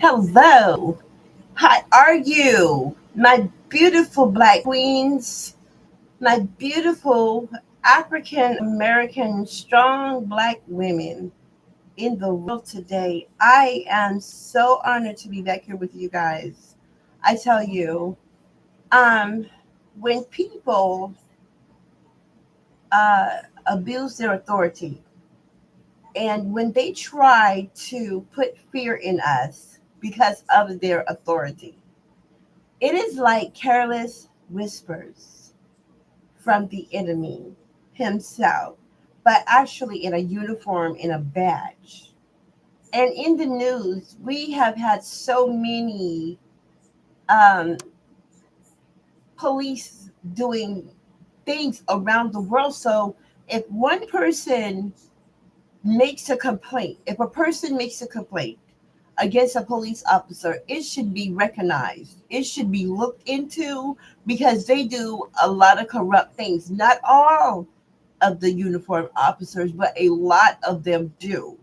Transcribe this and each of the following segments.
Hello, how are you? My beautiful black queens, my beautiful African American strong black women in the world today. I am so honored to be back here with you guys. I tell you, um, when people uh, abuse their authority and when they try to put fear in us because of their authority, it is like careless whispers from the enemy himself, but actually in a uniform, in a badge. And in the news, we have had so many um, police doing things around the world. So if one person makes a complaint, if a person makes a complaint against a police officer, it should be recognized. It should be looked into because they do a lot of corrupt things. Not all of the uniformed officers, but a lot of them do.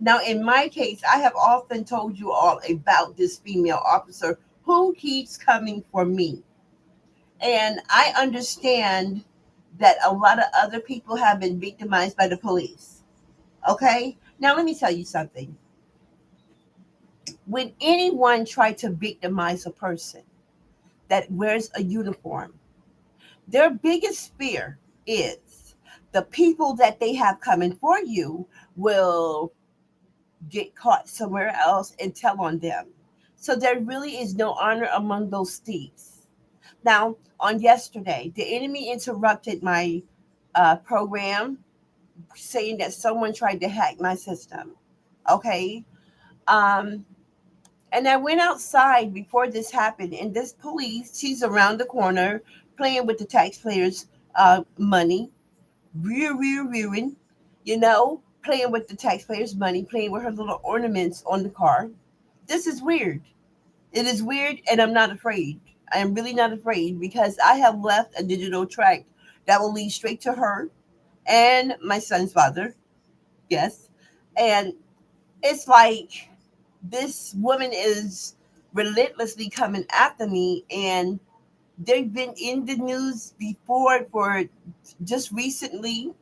Now, in my case, I have often told you all about this female officer who keeps coming for me. And I understand that a lot of other people have been victimized by the police. Okay? Now, let me tell you something. When anyone tries to victimize a person that wears a uniform, their biggest fear is the people that they have coming for you will get caught somewhere else and tell on them. So there really is no honor among those thieves. Now, on yesterday, the enemy interrupted my program saying that someone tried to hack my system. Okay. Um, And I went outside before this happened, and this police, she's around the corner playing with the taxpayers' money, rearing, playing with the taxpayers' money, playing with her little ornaments on the car. This is weird. It is weird, and I'm not afraid. I am really not afraid because I have left a digital track that will lead straight to her and my son's father. Yes. And it's like this woman is relentlessly coming after me, and they've been in the news before for just recently.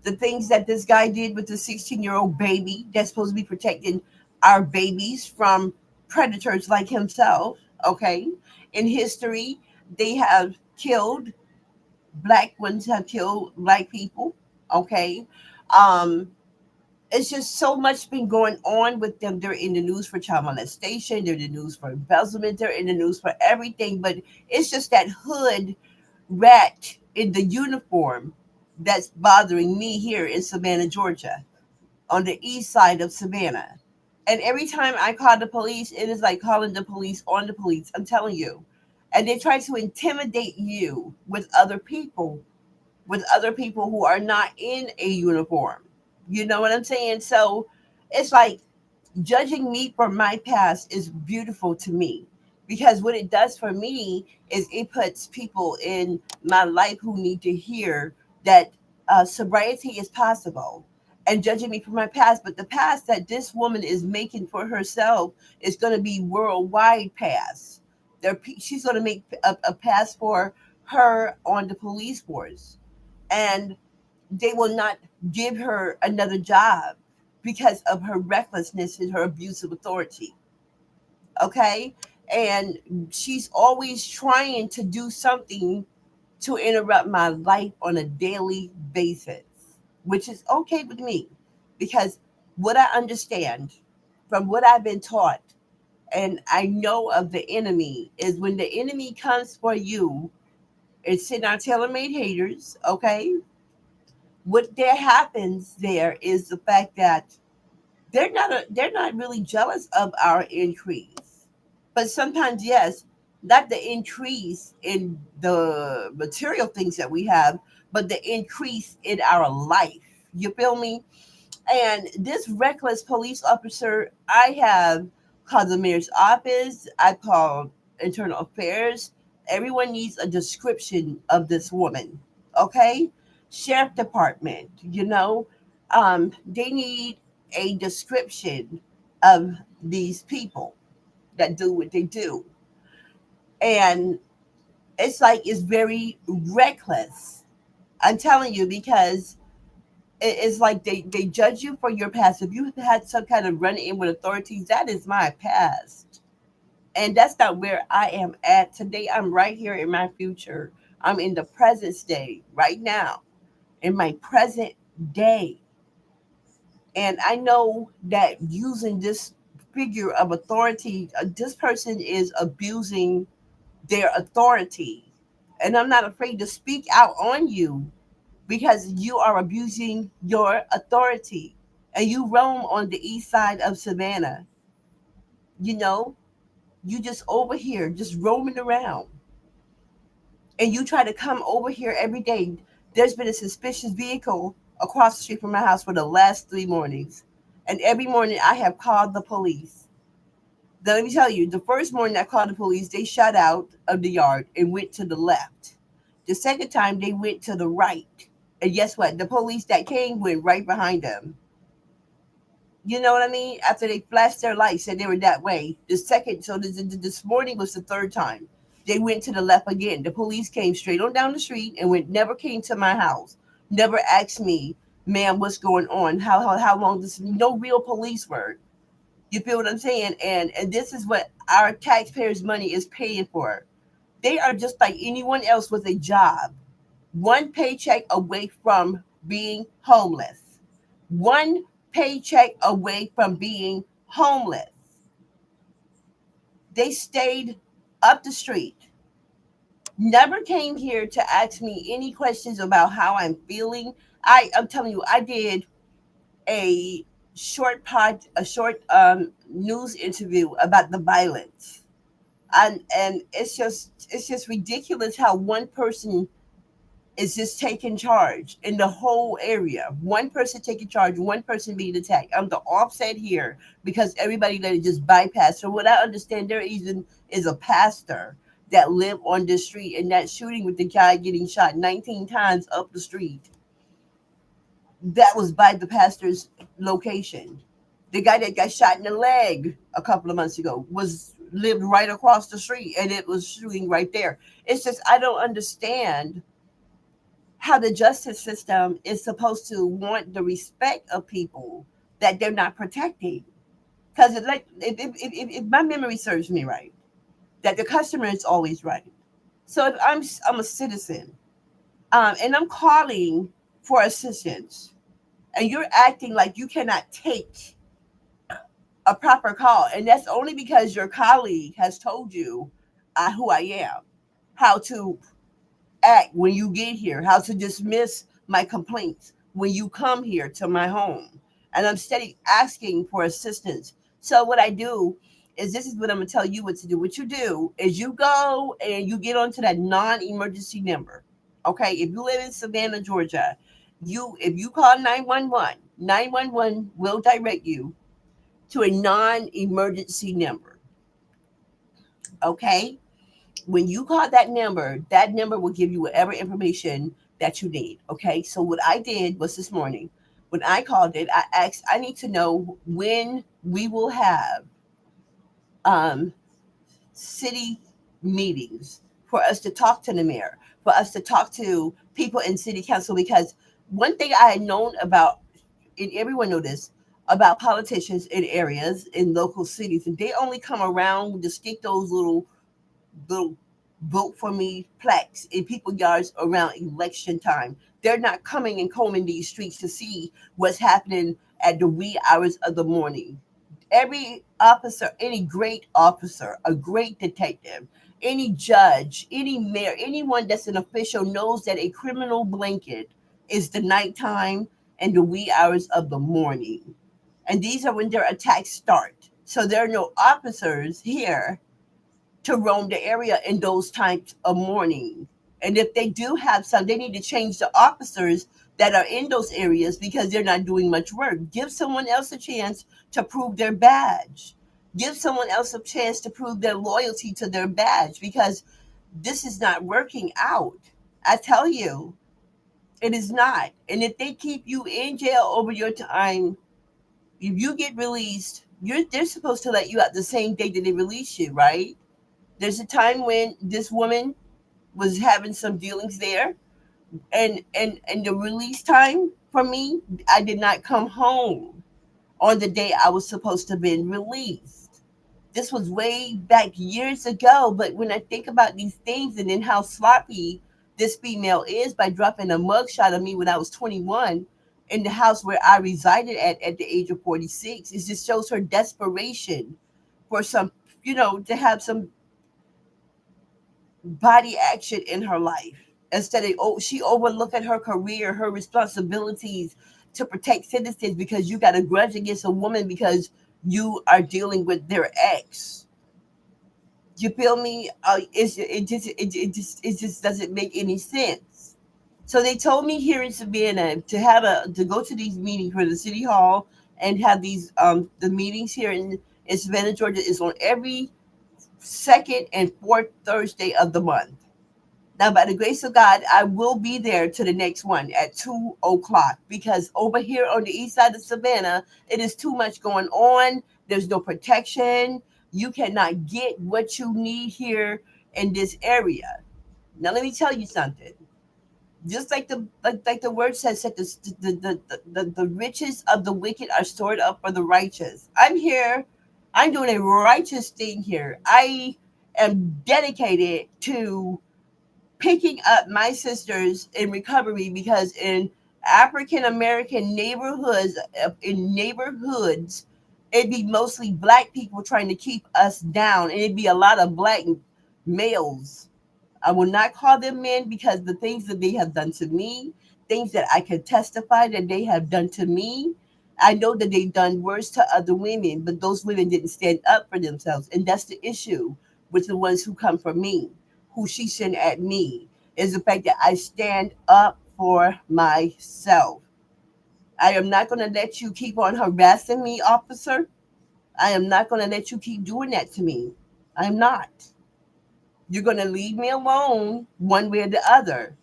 The things that this guy did with the 16-year-old baby that's supposed to be protecting our babies from predators like himself. Okay. In history, they have killed black ones, have killed black people. Okay. um it's just so much been going on with them. They're in the news for child molestation. They're in the news for embezzlement. They're in the news for everything. But it's just that hood rat in the uniform that's bothering me here in Savannah, Georgia, on the east side of Savannah. And every time I call the police, it is like calling the police on the police. I'm telling you. And they try to intimidate you with other people who are not in a uniform. You know what I'm saying? So it's like judging me for my past is beautiful to me because what it does for me is it puts people in my life who need to hear that sobriety is possible and judging me for my past. But the past that this woman is making for herself is going to be worldwide past. She's going to make a pass for her on the police force, and they will not give her another job because of her recklessness and her abuse of authority. Okay. And she's always trying to do something to interrupt my life on a daily basis, which is okay with me because what I understand from what I've been taught and I know of the enemy is when the enemy comes for you, it's in our tailor-made haters. Okay. What there happens there is the fact that they're not really jealous of our increase, but sometimes yes, not the increase in the material things that we have, but the increase in our life. You feel me? And this reckless police officer, I have called the mayor's office, I called internal affairs. Everyone needs a description of this woman. Okay? Sheriff department, they need a description of these people that do what they do. And it's like it's very reckless. I'm telling you, because it's like they judge you for your past. If you had some kind of run in with authorities, that is my past. And that's not where I am at today. I'm right here in my future. I'm in the present day right now, in my present day. And I know that using this figure of authority, this person is abusing their authority. And I'm not afraid to speak out on you because you are abusing your authority. And you roam on the east side of Savannah. You know, you just over here, just roaming around. And you try to come over here every day. There's been a suspicious vehicle across the street from my house for the last 3 mornings. And every morning I have called the police. Now, let me tell you, the first morning I called the police, they shot out of the yard and went to the left. The second time they went to the right. And guess what? The police that came went right behind them. You know what I mean? After they flashed their lights and they were that way. The second, so this morning was the third time. They went to the left again. The police came straight on down the street and went, never came to my house. Never asked me, ma'am, what's going on? How long this, no real police work. You feel what I'm saying? And this is what our taxpayers' money is paying for. They are just like anyone else with a job. One paycheck away from being homeless. One paycheck away from being homeless. They stayed up the street. Never came here to ask me any questions about how I'm feeling. I'm telling you, I did a a short news interview about the violence, and it's just ridiculous how one person is just taking charge in the whole area. One person taking charge, one person being attacked. I'm the offset here because everybody let it just bypass. So what I understand, there even is a pastor that lived on this street, and that shooting with the guy getting shot 19 times up the street, that was by the pastor's location. The guy that got shot in the leg a couple of months ago was lived right across the street, and it was shooting right there. It's just I don't understand how the justice system is supposed to want the respect of people that they're not protecting. Because like if my memory serves me right, that the customer is always right. So if I'm a citizen, and I'm calling for assistance, and you're acting like you cannot take a proper call, and that's only because your colleague has told you who I am, how to act when you get here, how to dismiss my complaints when you come here to my home. And I'm steady asking for assistance. So what I do is this is what I'm gonna tell you what to do. What you do is you go and you get onto that non-emergency number. Okay, if you live in Savannah, Georgia, you if you call 911, 911 will direct you to a non-emergency number. Okay, when you call that number will give you whatever information that you need. Okay. So what I did was this morning, when I called it, I asked, I need to know when we will have um, city meetings for us to talk to the mayor, for us to talk to people in city council, because one thing I had known about, and everyone know this, about politicians in areas in local cities, and they only come around to stick those little vote for me plaques in people yards around election time. They're not coming and combing these streets to see what's happening at the wee hours of the morning. Every officer, any great officer, a great detective, any judge, any mayor, anyone that's an official knows that a criminal blanket is the nighttime and the wee hours of the morning. And these are when their attacks start. So there are no officers here to roam the area in those times of morning. And if they do have some, they need to change the officers that are in those areas because they're not doing much work. Give someone else a chance to prove their badge. Give someone else a chance to prove their loyalty to their badge because this is not working out. I tell you, it is not. And if they keep you in jail over your time, if you get released, they're supposed to let you out the same day that they release you, right? There's a time when this woman was having some dealings there, and the release time for me, I did not come home on the day I was supposed to have been released. This was way back years ago, but when I think about these things and then how sloppy this female is by dropping a mugshot of me when I was 21 in the house where I resided at the age of 46, it just shows her desperation for some, to have some body action in her life. Instead of, she overlooked at her career, her responsibilities to protect citizens because you got a grudge against a woman because you are dealing with their ex. You feel me? It just doesn't make any sense. So they told me here in Savannah to go to these meetings for the city hall and have these the meetings here in Savannah, Georgia is on every second and fourth Thursday of the month. Now, by the grace of God, I will be there to the next one at 2 o'clock because over here on the east side of Savannah, it is too much going on. There's no protection. You cannot get what you need here in this area. Now, let me tell you something. Just like the word says that the riches of the wicked are stored up for the righteous. I'm here. I'm doing a righteous thing here. I am dedicated to picking up my sisters in recovery because in African American neighborhoods, it'd be mostly black people trying to keep us down, and it'd be a lot of black males. I will not call them men because the things that they have done to me, things that I can testify that they have done to me, I know that they've done worse to other women, but those women didn't stand up for themselves. And that's the issue with the ones who come from me, who she sent at me, is the fact that I stand up for myself. I am not going to let you keep on harassing me, officer. I am not going to let you keep doing that to me. I'm not. You're going to leave me alone one way or the other.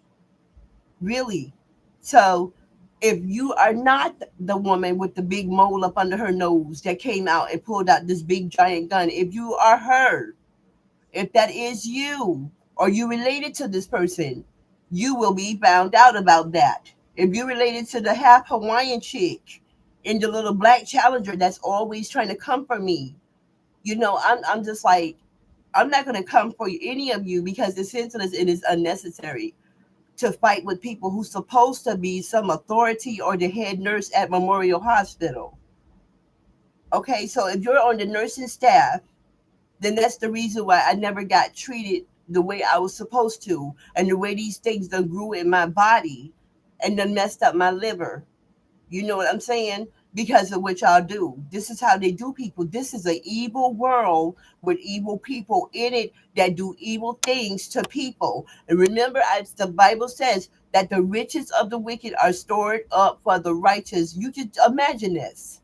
Really. So if you are not the woman with the big mole up under her nose that came out and pulled out this big giant gun, if you are her, if that is you, or you related to this person, you will be found out about that. If you related to the half Hawaiian chick in the little black challenger that's always trying to come for me, I'm just like, I'm not going to come for any of you because it's senseless. It is unnecessary to fight with people who's supposed to be some authority or the head nurse at Memorial Hospital. Okay, so if you're on the nursing staff, then that's the reason why I never got treated the way I was supposed to, and the way these things done grew in my body and done messed up my liver. You know what I'm saying? Because of what y'all do. This is how they do people. This is an evil world with evil people in it that do evil things to people. And remember, as the Bible says, that the riches of the wicked are stored up for the righteous. You just imagine this.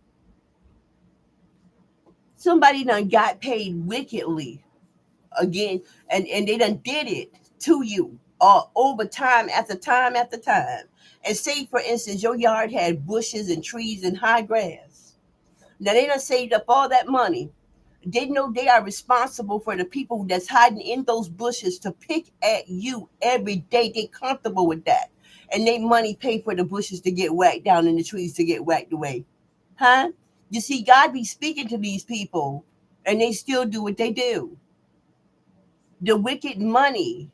Somebody done got paid wickedly again, and they done did it to you over time after time after time. And say, for instance, your yard had bushes and trees and high grass. Now they done saved up all that money. They know they are responsible for the people that's hiding in those bushes to pick at you every day. They comfortable with that. And they money pay for the bushes to get whacked down and the trees to get whacked away. Huh? You see, God be speaking to these people and they still do what they do. The wicked money.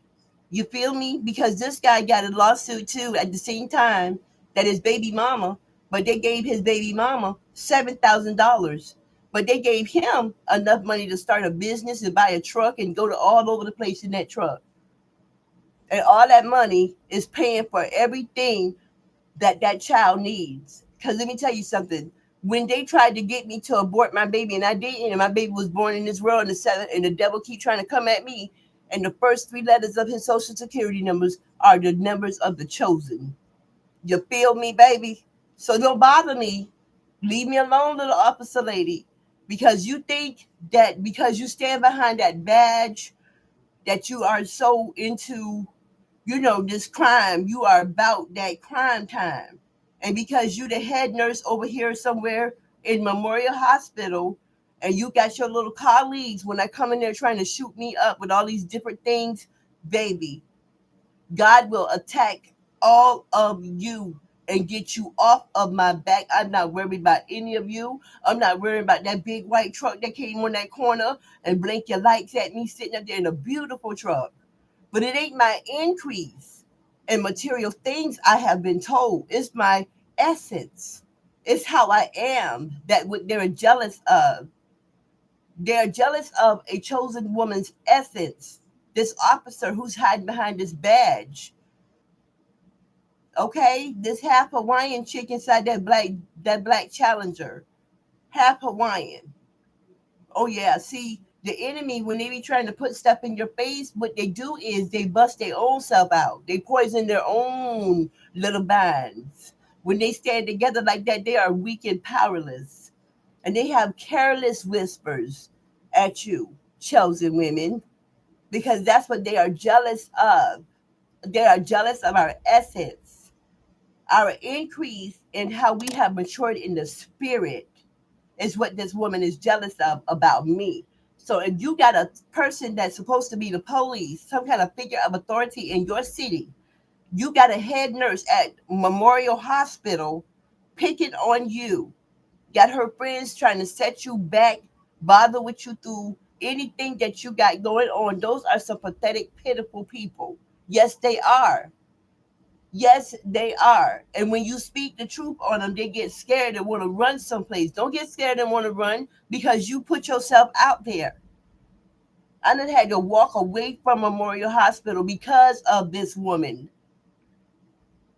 You feel me? Because this guy got a lawsuit too at the same time that his baby mama, but they gave his baby mama $7,000. But they gave him enough money to start a business and buy a truck and go to all over the place in that truck. And all that money is paying for everything that that child needs. Because let me tell you something. When they tried to get me to abort my baby, and I didn't, and my baby was born in this world, and the devil keep trying to come at me, and the first three letters of his social security numbers are the numbers of the chosen. You feel me, baby? So don't bother me. Leave me alone, little officer lady, because you think that because you stand behind that badge that you are so into, this crime. You are about that crime time. And because you the head nurse over here somewhere in Memorial Hospital, and you got your little colleagues when I come in there trying to shoot me up with all these different things, baby, God will attack all of you and get you off of my back. I'm not worried about any of you. I'm not worried about that big white truck that came on that corner and blink your lights at me sitting up there in a beautiful truck. But it ain't my increase in material things I have been told. It's my essence. It's how I am that what they're jealous of. They're jealous of a chosen woman's essence. This officer who's hiding behind this badge. Okay, this half Hawaiian chick inside that black Challenger, half Hawaiian. Oh yeah, see the enemy when they be trying to put stuff in your face, what they do is they bust their own self out. They poison their own little binds. When they stand together like that, they are weak and powerless, and they have careless whispers at you, chosen women, because that's what they are jealous of. They are jealous of our essence, our increase in how we have matured in the spirit is what this woman is jealous of about me. So if you got a person that's supposed to be the police, some kind of figure of authority in your city, you got a head nurse at Memorial Hospital picking on you, got her friends trying to set you back, bother with you through anything that you got going on. Those are some pathetic, pitiful people. Yes, they are. Yes, they are. And when you speak the truth on them, they get scared and want to run someplace. Don't get scared and want to run because you put yourself out there. I done had to walk away from Memorial Hospital because of this woman.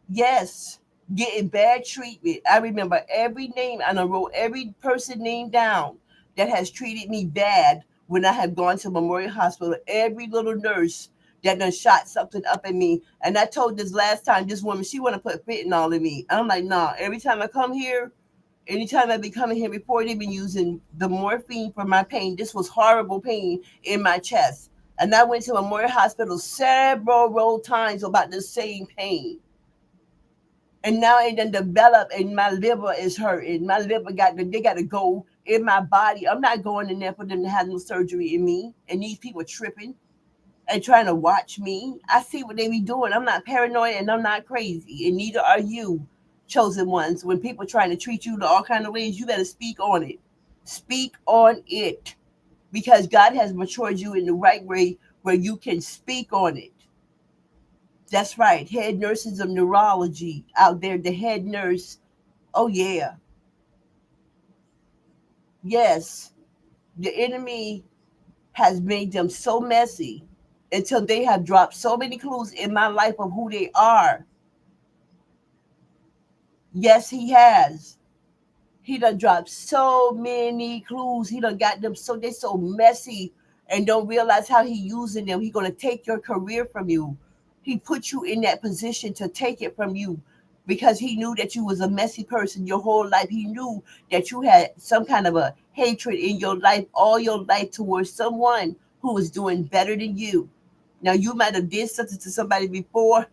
Yes, getting bad treatment. I remember every name and I wrote every person name down that has treated me bad when I have gone to Memorial Hospital. Every little nurse that done shot something up at me. And I told this last time, this woman, she want to put fentanyl in me. I'm like, nah, every time I come here, anytime I've been coming here before, they've been using the morphine for my pain. This was horrible pain in my chest. And I went to Memorial Hospital several times about the same pain, and now it done developed and my liver is hurting. My liver they got to go in my body. I'm not going in there for them to have no surgery in me. And these people tripping and trying to watch me. I see what they be doing. I'm not paranoid and I'm not crazy. And neither are you, chosen ones. When people trying to treat you to all kind of ways, you better speak on it. Speak on it. Because God has matured you in the right way where you can speak on it. That's right. Head nurses of neurology out there, the head nurse. Oh, yeah. Yes. The enemy has made them so messy until they have dropped so many clues in my life of who they are. Yes, he has. He done dropped so many clues. He done got them so they so messy and don't realize how he using them. He gonna take your career from you. He put you in that position to take it from you because he knew that you was a messy person your whole life. He knew that you had some kind of a hatred in your life, all your life towards someone who was doing better than you. Now you might have did something to somebody before,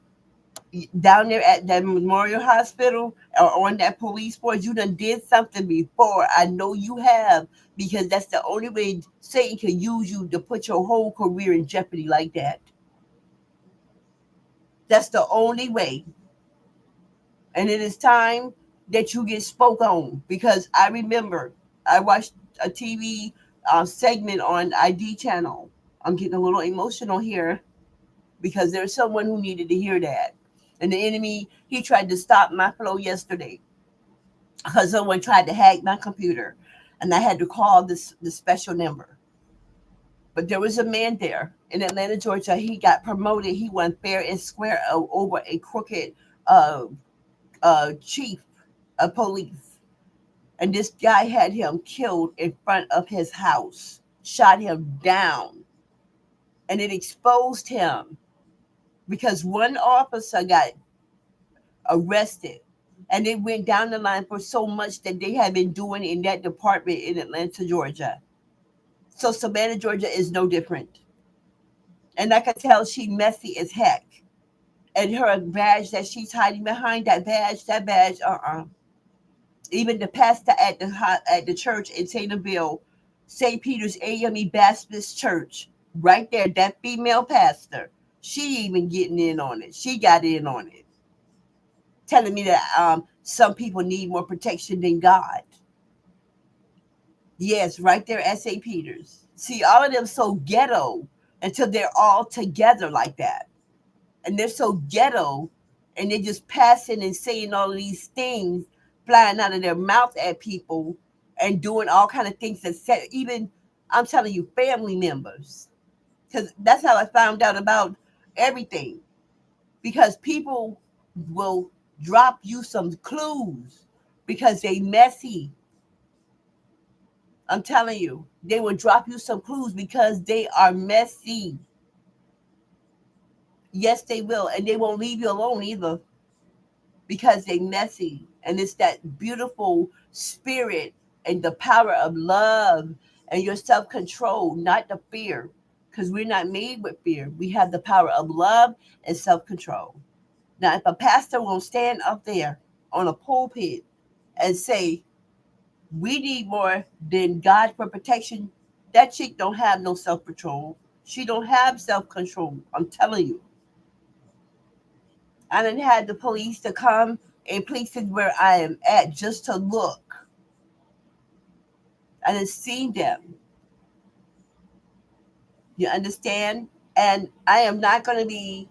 down there at that Memorial Hospital or on that police force, you done did something before. I know you have, because that's the only way Satan can use you to put your whole career in jeopardy like that. That's the only way. And it is time that you get spoke on, because I remember I watched a TV segment on ID channel. I'm getting a little emotional here because there's someone who needed to hear that. And the enemy, he tried to stop my flow yesterday because someone tried to hack my computer, and I had to call this special number. But there was a man there in Atlanta, Georgia. He got promoted. He won fair and square over a crooked uh, chief of police. And this guy had him killed in front of his house, shot him down, and it exposed him because one officer got arrested. And they went down the line for so much that they have been doing in that department in Atlanta, Georgia. So Savannah, Georgia is no different. And I could tell she messy as heck. And her badge that she's hiding behind, that badge. Even the pastor at the church in Taylorville St. Peter's AME Baptist Church, right there, that female pastor, she even getting in on it. She got in on it, telling me that some people need more protection than God. Yes, right there at St. Peter's. See, all of them so ghetto until they're all together like that. And they're so ghetto and they're just passing and saying all of these things flying out of their mouth at people and doing all kind of things that set even, I'm telling you, family members. Because that's how I found out about everything. Because people will drop you some clues because they messy. I'm telling you, they will drop you some clues because they are messy. Yes, they will, and they won't leave you alone either because they messy. And it's that beautiful spirit and the power of love and your self control, not the fear, because we're not made with fear. We have the power of love and self control. Now, if a pastor won't stand up there on a pulpit and say, we need more than God for protection, that chick don't have no self control. She don't have self control. I'm telling you. I done had the police to come in places where I am at just to look. I done seen them. You understand? And I am not going to be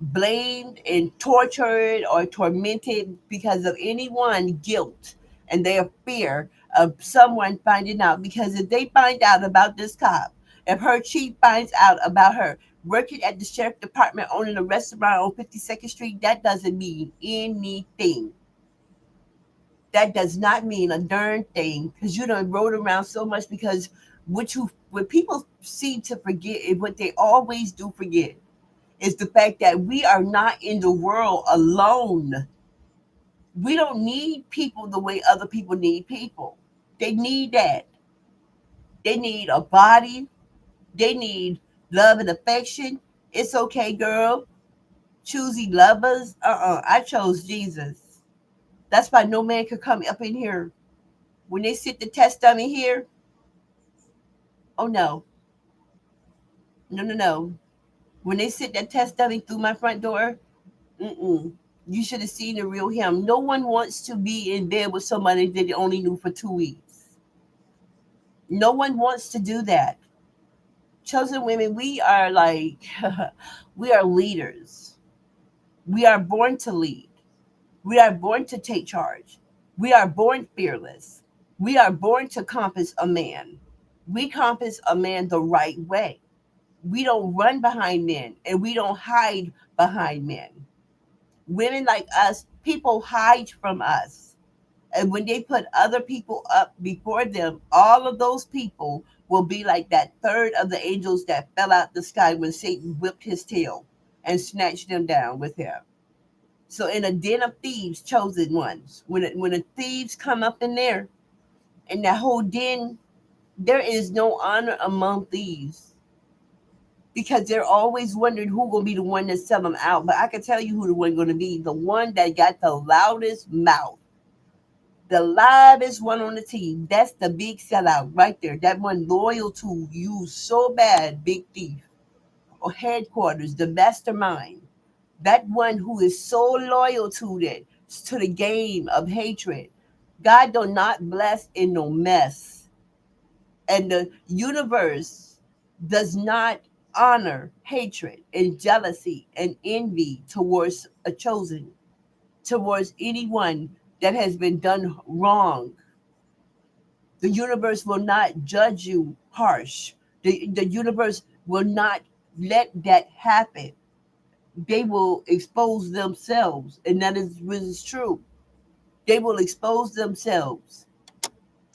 blamed and tortured or tormented because of anyone guilt and their fear of someone finding out. Because if they find out about this cop, if her chief finds out about her working at the sheriff department owning a restaurant on 52nd Street, that doesn't mean anything. That does not mean a darn thing because you done rode around so much. Because what people seem to forget is what they always do forget is the fact that we are not in the world alone. We don't need people the way other people need people. They need that. They need a body. They need love and affection. It's okay, girl. Choosy lovers. I chose Jesus. That's why no man could come up in here. When they sit the test on me here, oh no. No, no, no. When they sit that test dummy through my front door, mm-mm. You should have seen the real him. No one wants to be in bed with somebody that they only knew for 2 weeks. No one wants to do that. Chosen women, we are like, we are leaders. We are born to lead. We are born to take charge. We are born fearless. We are born to compass a man. We compass a man the right way. We don't run behind men and we don't hide behind men. Women like us, people hide from us. And when they put other people up before them, all of those people will be like that third of the angels that fell out the sky when Satan whipped his tail and snatched them down with him. So in a den of thieves, chosen ones, when the thieves come up in there, in that whole den, there is no honor among thieves because they're always wondering who gonna be the one that sell them out. But I can tell you who the one gonna be, the one that got the loudest mouth, the livest one on the team. That's the big sellout right there. That one loyal to you so bad, big thief or headquarters, the mastermind. That one who is so loyal to the game of hatred. God do not bless in no mess. And the universe does not honor hatred and jealousy and envy towards a chosen, towards anyone that has been done wrong. The universe will not judge you harsh. The universe will not let that happen. They will expose themselves, and that is really true. They will expose themselves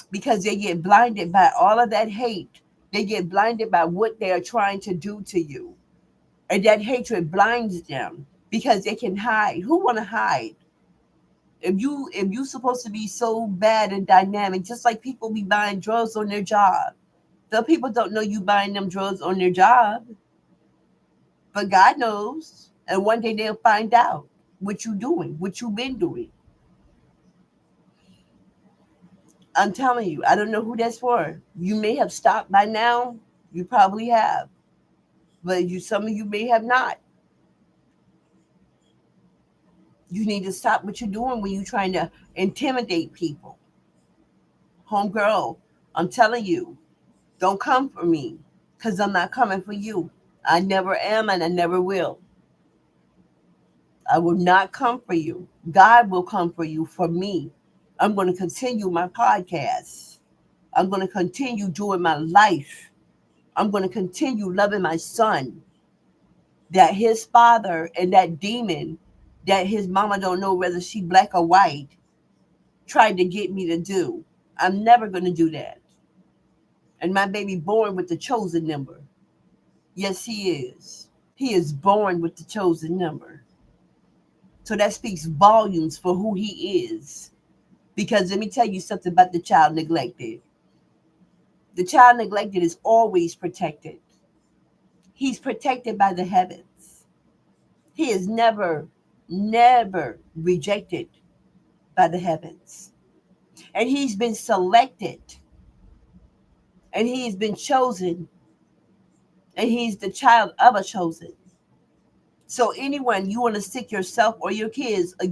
because they get blinded by all of that hate. They get blinded by what they are trying to do to you. And that hatred blinds them because they can hide. Who want to hide? If you supposed to be so bad and dynamic, just like people be buying drugs on their job. The people don't know you buying them drugs on their job, but God knows. And one day they'll find out what you doing, what you been doing. I'm telling you, I don't know who that's for. You may have stopped by now. You probably have, but some of you may have not. You need to stop what you're doing when you're trying to intimidate people. Homegirl, I'm telling you, don't come for me because I'm not coming for you. I never am and I never will. I will not come for you. God will come for you for me. I'm going to continue my podcast. I'm going to continue doing my life. I'm going to continue loving my son. That his father and that demon that his mama don't know whether she black or white tried to get me to do. I'm never going to do that. And my baby born with the chosen number. Yes, he is. He is born with the chosen number. So that speaks volumes for who he is. Because let me tell you something about the child neglected. The child neglected is always protected. He's protected by the heavens. He is never, never rejected by the heavens. And he's been selected. And he's been chosen. And he's the child of a chosen. So anyone you want to stick yourself or your kids against